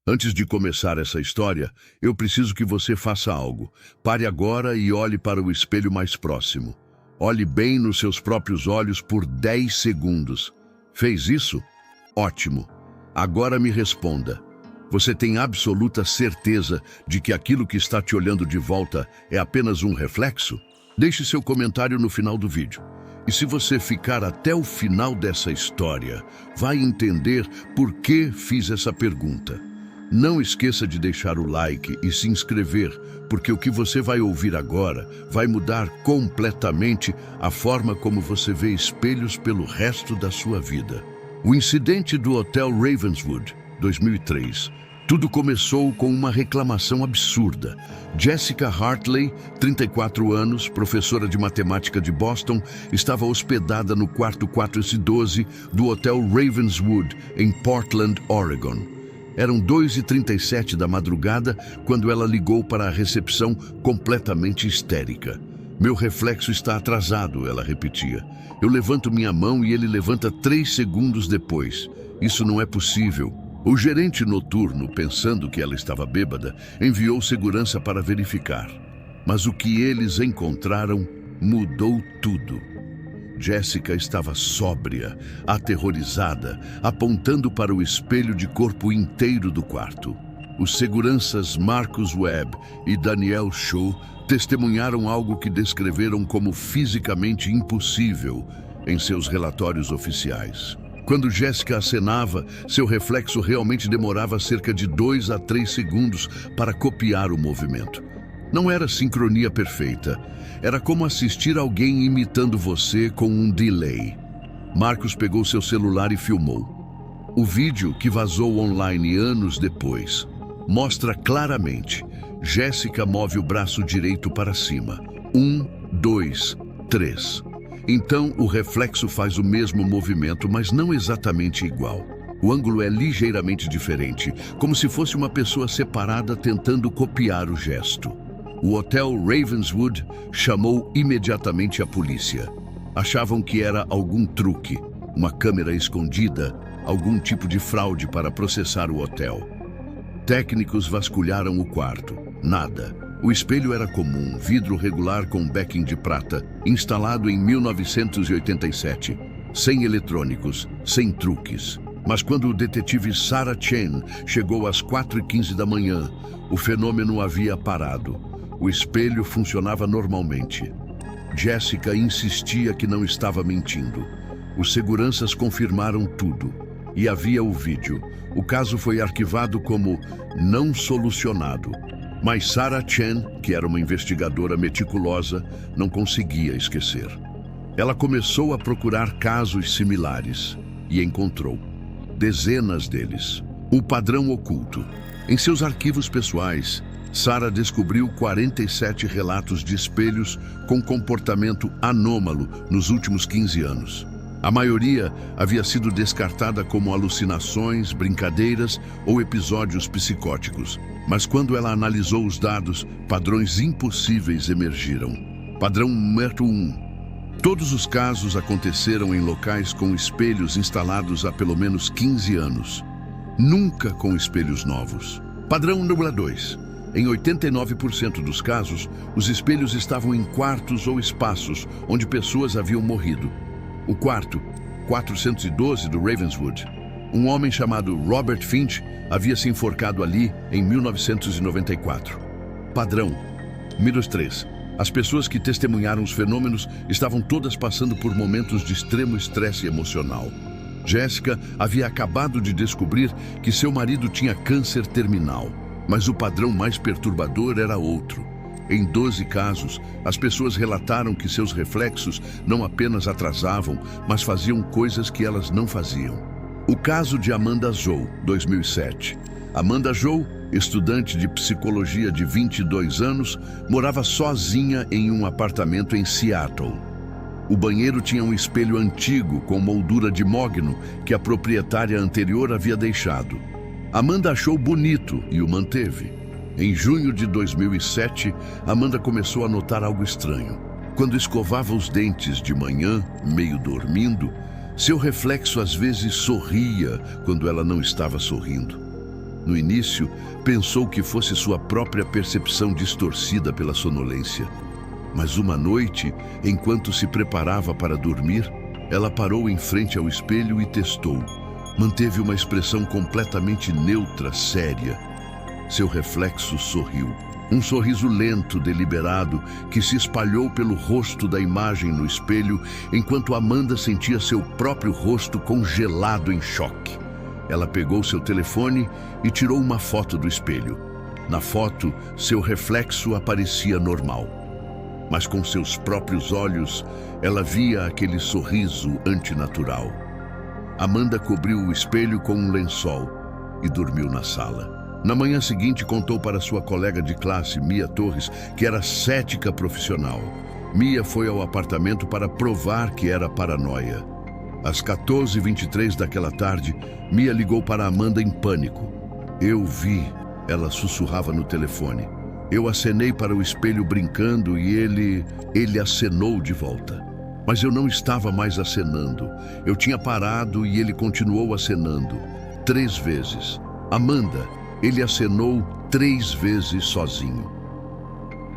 Antes de começar essa história, eu preciso que você faça algo. Pare agora e olhe para o espelho mais próximo. Olhe bem nos seus próprios olhos por 10 segundos. Fez isso? Ótimo. Agora me responda. Você tem absoluta certeza de que aquilo que está te olhando de volta é apenas um reflexo? Deixe seu comentário no final do vídeo. E se você ficar até o final dessa história, vai entender por que fiz essa pergunta. Não esqueça de deixar o like e se inscrever, porque o que você vai ouvir agora vai mudar completamente a forma como você vê espelhos pelo resto da sua vida. O incidente do Hotel Ravenswood, 2003. Tudo começou com uma reclamação absurda. Jessica Hartley, 34 anos, professora de matemática de Boston, estava hospedada no quarto 412 do Hotel Ravenswood, em Portland, Oregon. Eram 2h37 da madrugada quando ela ligou para a recepção completamente histérica. Meu reflexo está atrasado, ela repetia. Eu levanto minha mão e ele levanta 3 segundos depois. Isso não é possível. O gerente noturno, pensando que ela estava bêbada, enviou segurança para verificar. Mas o que eles encontraram mudou tudo. Jessica estava sóbria, aterrorizada, apontando para o espelho de corpo inteiro do quarto. Os seguranças Marcus Webb e Daniel Shaw testemunharam algo que descreveram como fisicamente impossível em seus relatórios oficiais. Quando Jessica acenava, seu reflexo realmente demorava cerca de 2 a 3 segundos para copiar o movimento. Não era sincronia perfeita. Era como assistir alguém imitando você com um delay. Marcus pegou seu celular e filmou. O vídeo, que vazou online anos depois, mostra claramente. Jessica move o braço direito para cima. 1, 2, 3. Então, o reflexo faz o mesmo movimento, mas não exatamente igual. O ângulo é ligeiramente diferente, como se fosse uma pessoa separada tentando copiar o gesto. O Hotel Ravenswood chamou imediatamente a polícia. Achavam que era algum truque, uma câmera escondida, algum tipo de fraude para processar o hotel. Técnicos vasculharam o quarto. Nada. O espelho era comum, vidro regular com backing de prata, instalado em 1987, sem eletrônicos, sem truques. Mas quando o detetive Sarah Chen chegou às 4h15 da manhã, o fenômeno havia parado. O espelho funcionava normalmente. Jessica insistia que não estava mentindo. Os seguranças confirmaram tudo. E havia o vídeo. O caso foi arquivado como não solucionado. Mas Sarah Chen, que era uma investigadora meticulosa, não conseguia esquecer. Ela começou a procurar casos similares e encontrou dezenas deles. O padrão oculto. Em seus arquivos pessoais, Sarah descobriu 47 relatos de espelhos com comportamento anômalo nos últimos 15 anos. A maioria havia sido descartada como alucinações, brincadeiras ou episódios psicóticos. Mas quando ela analisou os dados, padrões impossíveis emergiram. Padrão número 1. Todos os casos aconteceram em locais com espelhos instalados há pelo menos 15 anos. Nunca com espelhos novos. Padrão número 2. Em 89% dos casos, os espelhos estavam em quartos ou espaços onde pessoas haviam morrido. O quarto, 412 do Ravenswood, um homem chamado Robert Finch havia se enforcado ali em 1994. Padrão número 3. As pessoas que testemunharam os fenômenos estavam todas passando por momentos de extremo estresse emocional. Jessica havia acabado de descobrir que seu marido tinha câncer terminal. Mas o padrão mais perturbador era outro. Em 12 casos, as pessoas relataram que seus reflexos não apenas atrasavam, mas faziam coisas que elas não faziam. O caso de Amanda Zhou, 2007. Amanda Zhou, estudante de psicologia de 22 anos, morava sozinha em um apartamento em Seattle. O banheiro tinha um espelho antigo com moldura de mogno que a proprietária anterior havia deixado. Amanda achou bonito e o manteve. Em junho de 2007, Amanda começou a notar algo estranho. Quando escovava os dentes de manhã, meio dormindo, seu reflexo às vezes sorria quando ela não estava sorrindo. No início, pensou que fosse sua própria percepção distorcida pela sonolência. Mas uma noite, enquanto se preparava para dormir, ela parou em frente ao espelho e testou. Manteve uma expressão completamente neutra, séria. Seu reflexo sorriu. Um sorriso lento, deliberado, que se espalhou pelo rosto da imagem no espelho, enquanto Amanda sentia seu próprio rosto congelado em choque. Ela pegou seu telefone e tirou uma foto do espelho. Na foto, seu reflexo aparecia normal. Mas com seus próprios olhos, ela via aquele sorriso antinatural. Amanda cobriu o espelho com um lençol e dormiu na sala. Na manhã seguinte, contou para sua colega de classe, Mia Torres, que era cética profissional. Mia foi ao apartamento para provar que era paranoia. Às 14h23 daquela tarde, Mia ligou para Amanda em pânico. "Eu vi", ela sussurrava no telefone. "Eu acenei para o espelho brincando e ele acenou de volta. Mas eu não estava mais acenando. Eu tinha parado e ele continuou acenando. 3 vezes. Amanda, ele acenou 3 vezes sozinho."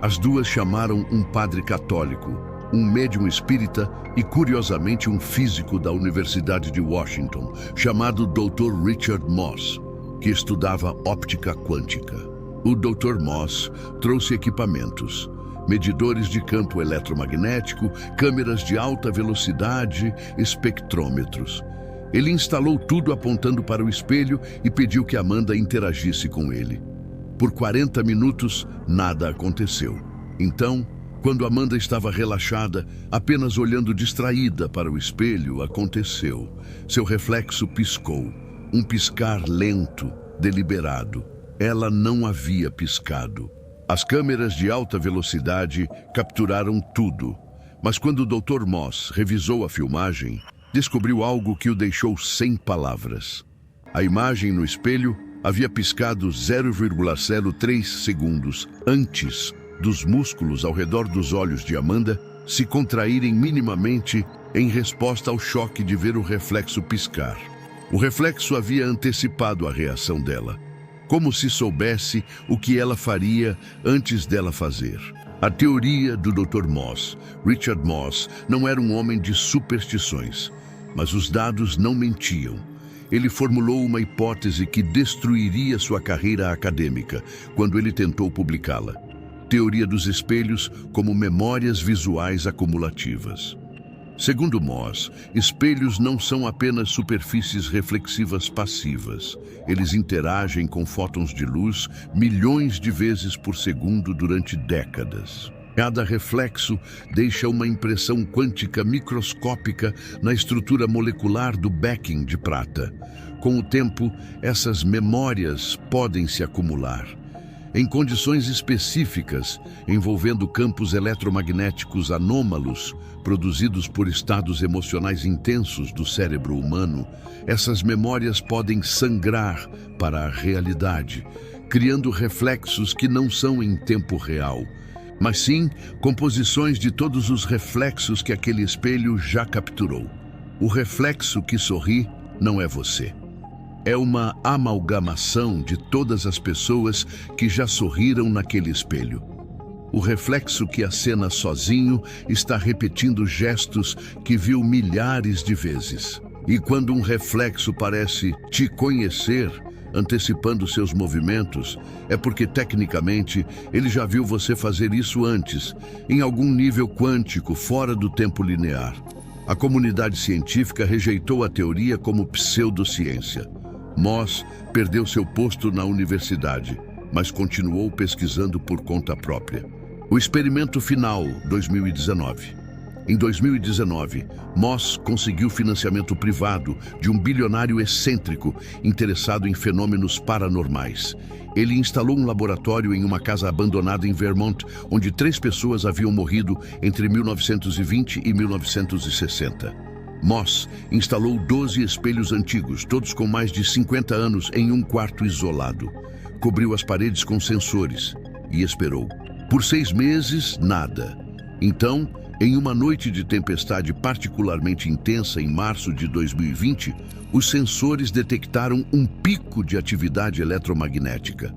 As duas chamaram um padre católico, um médium espírita e, curiosamente, um físico da Universidade de Washington, chamado Dr. Richard Moss, que estudava óptica quântica. O Dr. Moss trouxe equipamentos, medidores de campo eletromagnético, câmeras de alta velocidade, espectrômetros. Ele instalou tudo apontando para o espelho e pediu que Amanda interagisse com ele. Por 40 minutos, nada aconteceu. Então, quando Amanda estava relaxada, apenas olhando distraída para o espelho, aconteceu. Seu reflexo piscou. Um piscar lento, deliberado. Ela não havia piscado. As câmeras de alta velocidade capturaram tudo. Mas quando o Dr. Moss revisou a filmagem, descobriu algo que o deixou sem palavras. A imagem no espelho havia piscado 0,03 segundos antes dos músculos ao redor dos olhos de Amanda se contraírem minimamente em resposta ao choque de ver o reflexo piscar. O reflexo havia antecipado a reação dela, como se soubesse o que ela faria antes dela fazer. A teoria do Dr. Moss, Richard Moss, não era um homem de superstições, mas os dados não mentiam. Ele formulou uma hipótese que destruiria sua carreira acadêmica quando ele tentou publicá-la. Teoria dos espelhos como memórias visuais acumulativas. Segundo Moss, espelhos não são apenas superfícies reflexivas passivas. Eles interagem com fótons de luz milhões de vezes por segundo durante décadas. Cada reflexo deixa uma impressão quântica microscópica na estrutura molecular do backing de prata. Com o tempo, essas memórias podem se acumular. Em condições específicas, envolvendo campos eletromagnéticos anômalos, produzidos por estados emocionais intensos do cérebro humano, essas memórias podem sangrar para a realidade, criando reflexos que não são em tempo real, mas sim composições de todos os reflexos que aquele espelho já capturou. O reflexo que sorri não é você. É uma amalgamação de todas as pessoas que já sorriram naquele espelho. O reflexo que acena sozinho está repetindo gestos que viu milhares de vezes. E quando um reflexo parece te conhecer, antecipando seus movimentos, é porque, tecnicamente, ele já viu você fazer isso antes, em algum nível quântico fora do tempo linear. A comunidade científica rejeitou a teoria como pseudociência. Moss perdeu seu posto na universidade, mas continuou pesquisando por conta própria. O experimento final, 2019. Em 2019, Moss conseguiu financiamento privado de um bilionário excêntrico interessado em fenômenos paranormais. Ele instalou um laboratório em uma casa abandonada em Vermont, onde 3 pessoas haviam morrido entre 1920 e 1960. Moss instalou 12 espelhos antigos, todos com mais de 50 anos, em um quarto isolado. Cobriu as paredes com sensores e esperou. Por 6 meses, nada. Então, Em uma noite de tempestade particularmente intensa em março de 2020, os sensores detectaram um pico de atividade eletromagnética.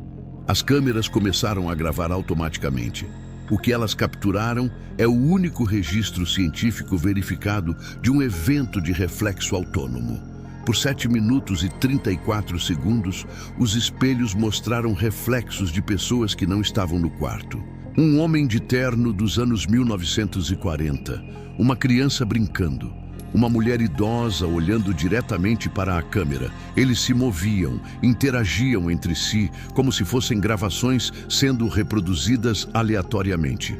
As câmeras começaram a gravar automaticamente. O que elas capturaram é o único registro científico verificado de um evento de reflexo autônomo. Por 7 minutos e 34 segundos, os espelhos mostraram reflexos de pessoas que não estavam no quarto. Um homem de terno dos anos 1940, uma criança brincando, uma mulher idosa olhando diretamente para a câmera. Eles se moviam, interagiam entre si, como se fossem gravações sendo reproduzidas aleatoriamente.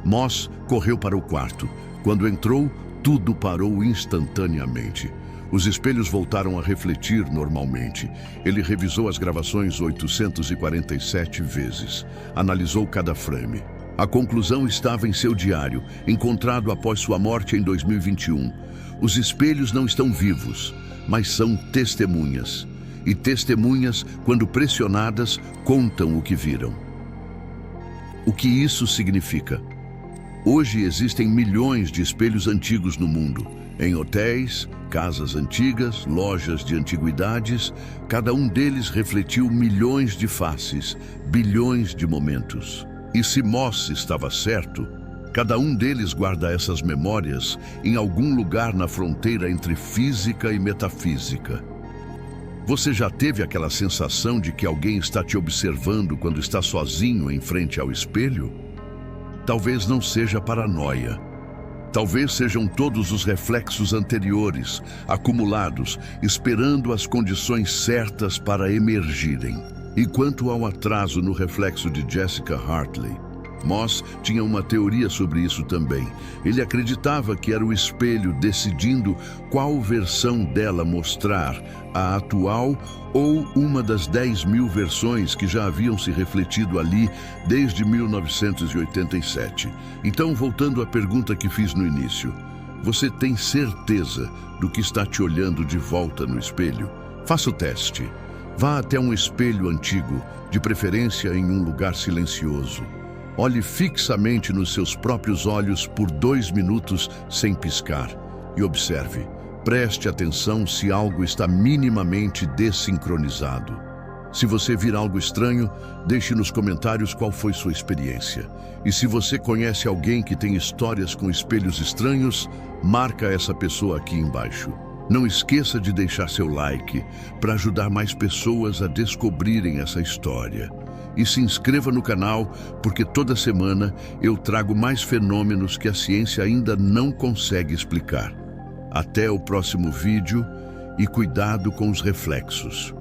Moss correu para o quarto. Quando entrou, tudo parou instantaneamente. Os espelhos voltaram a refletir normalmente. Ele revisou as gravações 847 vezes. Analisou cada frame. A conclusão estava em seu diário, encontrado após sua morte em 2021. Os espelhos não estão vivos, mas são testemunhas. E testemunhas, quando pressionadas, contam o que viram. O que isso significa? Hoje existem milhões de espelhos antigos no mundo, em hotéis, casas antigas, lojas de antiguidades. Cada um deles refletiu milhões de faces, bilhões de momentos. E se Moss estava certo, cada um deles guarda essas memórias em algum lugar na fronteira entre física e metafísica. Você já teve aquela sensação de que alguém está te observando quando está sozinho em frente ao espelho? Talvez não seja paranoia. Talvez sejam todos os reflexos anteriores, acumulados, esperando as condições certas para emergirem. E quanto ao atraso no reflexo de Jessica Hartley, Moss tinha uma teoria sobre isso também. Ele acreditava que era o espelho decidindo qual versão dela mostrar, a atual ou uma das 10.000 versões que já haviam se refletido ali desde 1987. Então, voltando à pergunta que fiz no início, você tem certeza do que está te olhando de volta no espelho? Faça o teste. Vá até um espelho antigo, de preferência em um lugar silencioso. Olhe fixamente nos seus próprios olhos por 2 minutos sem piscar e observe. Preste atenção se algo está minimamente desincronizado. Se você vir algo estranho, deixe nos comentários qual foi sua experiência. E se você conhece alguém que tem histórias com espelhos estranhos, marca essa pessoa aqui embaixo. Não esqueça de deixar seu like para ajudar mais pessoas a descobrirem essa história. E se inscreva no canal, porque toda semana eu trago mais fenômenos que a ciência ainda não consegue explicar. Até o próximo vídeo e cuidado com os reflexos.